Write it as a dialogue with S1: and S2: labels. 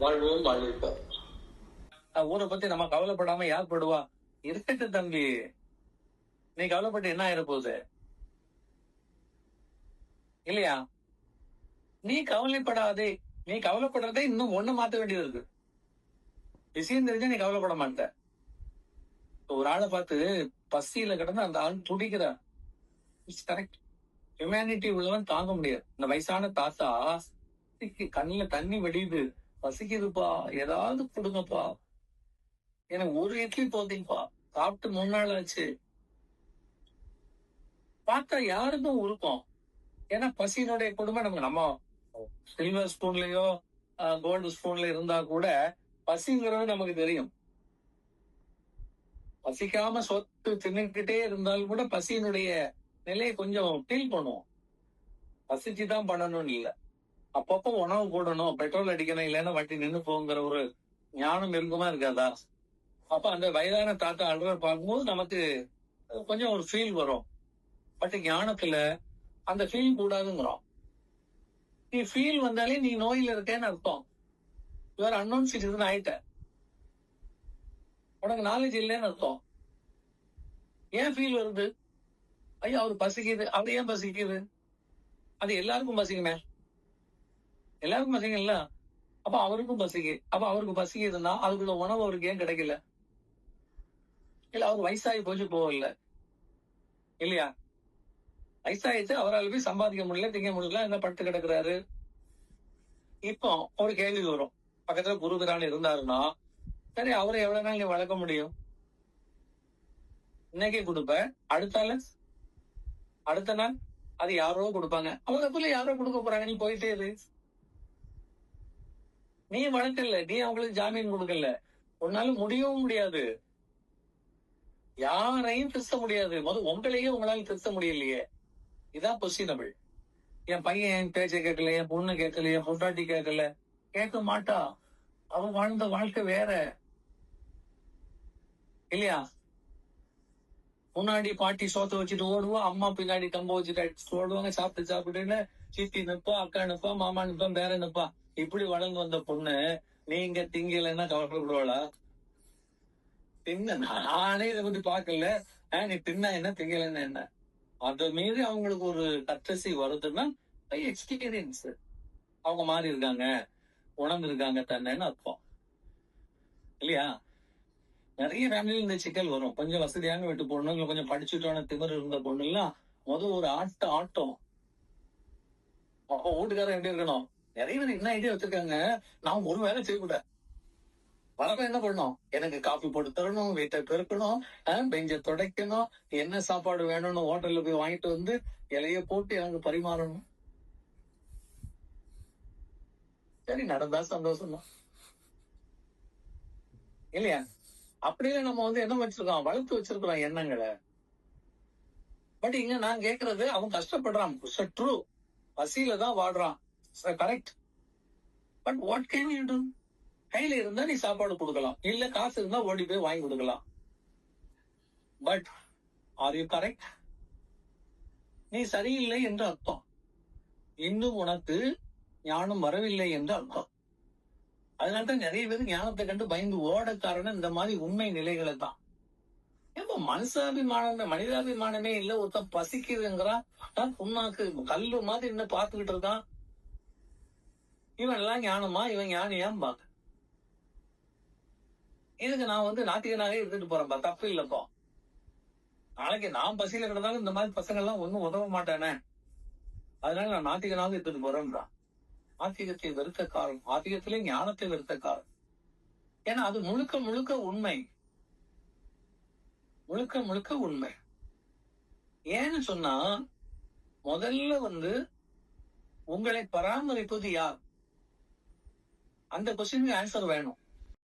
S1: வாழ்வோம் வாழ்விப்போம்.
S2: ஊரை பத்தி நம்ம கவலைப்படாம யார் படுவா? இருக்கட்டு தம்பி, நீ கவலைப்பட்டு என்ன ஆயிர போகுது இல்லையா? நீ கவலைப்படாதே. நீ கவலைப்படுறதே இன்னும் ஒண்ணு மாத்த வேண்டியது இருக்கு. விஷயம் தெரிஞ்சா நீ கவலைப்பட மாட்ட. ஒரு ஆளை பார்த்து பசியில கிடந்து அந்த ஆள் துடிக்கிறார். It's correct. ஹியூமனிட்டி உள்ளவன் தாங்க முடியாது. இந்த வயசான தாத்தா கண்ணுல தண்ணி வடியுது, பசிக்குதுப்பா, ஏதாவது கொடுங்கப்பா, எனக்கு ஒரு இட்லி போதீங்கப்பா, சாப்பிட்டு 3 நாள் ஆச்சு. பார்த்தா யாருக்கும் உருப்பம். ஏன்னா பசியினுடைய கொடுமை நம்ம சில்வர் ஸ்பூன்லயோ கோல்டு ஸ்பூன்ல இருந்தா கூட பசிங்கிறது நமக்கு தெரியும். பசிக்காம சொத்து தின்னுக்கிட்டே இருந்தாலும் கூட பசியினுடைய நிலையை கொஞ்சம் ஃபீல் பண்ணுவோம். பசிச்சுதான் பண்ணணும்னு இல்ல, அப்பப்போ உணவு போடணும், பெட்ரோல் அடிக்கணும், இல்லைன்னா வண்டி நின்று போங்கிற ஒரு ஞானம் இருக்குமா இருக்காதா? அப்ப அந்த வயதான தாத்தா அழுற பார்க்கும்போது நமக்கு கொஞ்சம் ஒரு ஃபீல் வரும். பட் ஞானத்துல அந்த ஃபீல் கூடாதுங்கிறோம். நீ ஃபீல் வந்தாலே நீ நோயில இருக்கேன்னு அர்த்தம். யுவர் அன்னோன் சிட்டிசன் ஆயிட்ட, உனக்கு நாலேஜ் இல்லைன்னு அர்த்தம். ஏன் ஃபீல் வருது? ஐயா அவரு பசிக்குது. அவர் ஏன் பசிக்குது? அது எல்லாருக்கும் பசிக்குமே, எல்லாருக்கும் பசிக்கல. அப்ப அவருக்கும் பசிக்கு. அப்ப அவருக்கு பசிக்குதுன்னா அதுக்குள்ள உணவு அவருக்கு ஏன் கிடைக்கல? இல்ல அவர் வயசாகி போச்சு போகல இல்லையா? வயசாயிடுச்சு, அவரால் போய் சம்பாதிக்க முடியல, திங்க முடியல, என்ன பட்டு கிடக்குறாரு. இப்போ ஒரு கேள்வி வரும், பக்கத்துல குருபிரான் இருந்தாருன்னா சரி அவரை எவ்வளவு நாள் நீ வளர்க்க முடியும்? இன்னைக்கே கொடுப்ப, அடுத்த நாள் அது யாரோ கொடுப்பாங்க, அவங்க யாரோ கொடுக்க போறாங்க, நீ போயிட்டே இரு. நீ வளர்க்கல, நீ அவங்களுக்கு ஜாமீன் கொடுக்கல, உன்னால முடியவும் முடியாது. யாரையும் திருத்த முடியாது. உங்களையே உங்களால திருத்த முடியலையே. இதான் பொசினபிள். என் பையன் என் பேச்சை கேட்கல, என் பொண்ணு கேட்கல, என் பொண்டாட்டி கேட்கல, கேட்க மாட்டா. அவன் வாழ்ந்த வாழ்க்கை வேற இல்லையா? முன்னாடி பாட்டி சோத்த வச்சுட்டு ஓடுவோம், அம்மா பின்னாடி கம்ப வச்சுட்டு ஓடுவாங்க, சாப்பிட்டுன்னு சித்தி நிப்பா, அக்கா நிப்பா, மாமா நிப்பா, பேர நிப்பா. இப்படி வளர்ந்து வந்த பொண்ணு நீங்க திங்கலன்னா கவலைப்படுவாளா? தின்ன நானே இதை பத்தி பாக்கல, நீ தின்னா என்ன திங்கலன்னா என்ன? அத மீறி அவங்களுக்கு ஒரு கற்றசி வருதுன்னா எக்ஸ்பீரியன்ஸ், அவங்க மாறி இருக்காங்க, உணர்ந்து இருக்காங்க தன்னைன்னு அர்த்தம் இல்லையா? நிறைய ஃபேமிலியில இந்த சிக்கல் வரும். கொஞ்சம் வசதியான வீட்டு பொண்ணு, கொஞ்சம் படிச்சுட்டான திமிர் இருந்த பொண்ணு எல்லாம் ஒரு ஆட்டம். அப்ப வீட்டுக்காரன் எப்படி இருக்கணும்? நிறைய பேர் என்ன ஐடியா வச்சிருக்காங்க, நான் ஒரு வேலை செய்யக்கூடாது, வழக்கம் என்ன பண்ணணும், எனக்கு காஃபி போட்டு தரணும், வீட்டை பெருக்கணும், பெஞ்ச துடைக்கணும், என்ன சாப்பாடு வேணும்னு ஹோட்டல்ல போய் வாங்கிட்டு வந்து இலைய போட்டு எனக்கு பரிமாறணும். சரி நடந்தா சந்தோஷம் தான் இல்லையா? அப்படியே நம்ம என்ன வச்சிருக்கோம், வளர்த்து வச்சிருக்கிறோம் எண்ணங்களை. பட் இங்க நான் கேட்கறது, அவன் கஷ்டப்படுறான், ட்ரூ, பசியில தான் வாடுறான், correct. But what can you do? கையில இருந்தா நீ சாப்பாடு கொடுக்கலாம், இல்ல காசு இருந்தா ஓடி போய் வாங்கி கொடுக்கலாம். But are you correct? நீ சரியில்லை என்று அர்த்தம். இன்னும் உனக்கு ஞானம் வரவில்லை என்று அர்த்தம். அதனால்தான் நிறைய பேர் ஞானத்தை கண்டு பயந்து ஓட காரணம் இந்த மாதிரி உண்மை நிலைகளை தான். ஏப்ப மனிதாபிமானமே இல்ல, ஒருத்தன் பசிக்குதுங்கிறான், புண்ணாக்கு கல்லு மாதிரி இன்னும் பார்த்துக்கிட்டு இருக்கான். இவன் எல்லாம் ஞானமா, இவன் ஞானியாம் பாக்க. இதுக்கு நான் நாத்திகனாவே இருந்துட்டு போறேன்ப்பா, தப்பு இல்லப்பா. நாளைக்கு நான் பசியில கிடந்தாலும் இந்த மாதிரி பசங்க எல்லாம் ஒன்னும் உதவ மாட்டானே, அதனால நான் நாத்திகனாக இருந்துட்டு போறேன்றான். ஆத்திகத்தை வெறுத்த காரணம், ஆத்திகத்திலே ஞானத்தை வெறுத்த காரணம். ஏன்னா அது முழுக்க முழுக்க உண்மை, முழுக்க முழுக்க உண்மை. ஏன்னு சொன்னா, முதல்ல உங்களை பராமரிப்பது யார்? அந்த கொஸ்டினுக்கு ஆன்சர் வேணும்.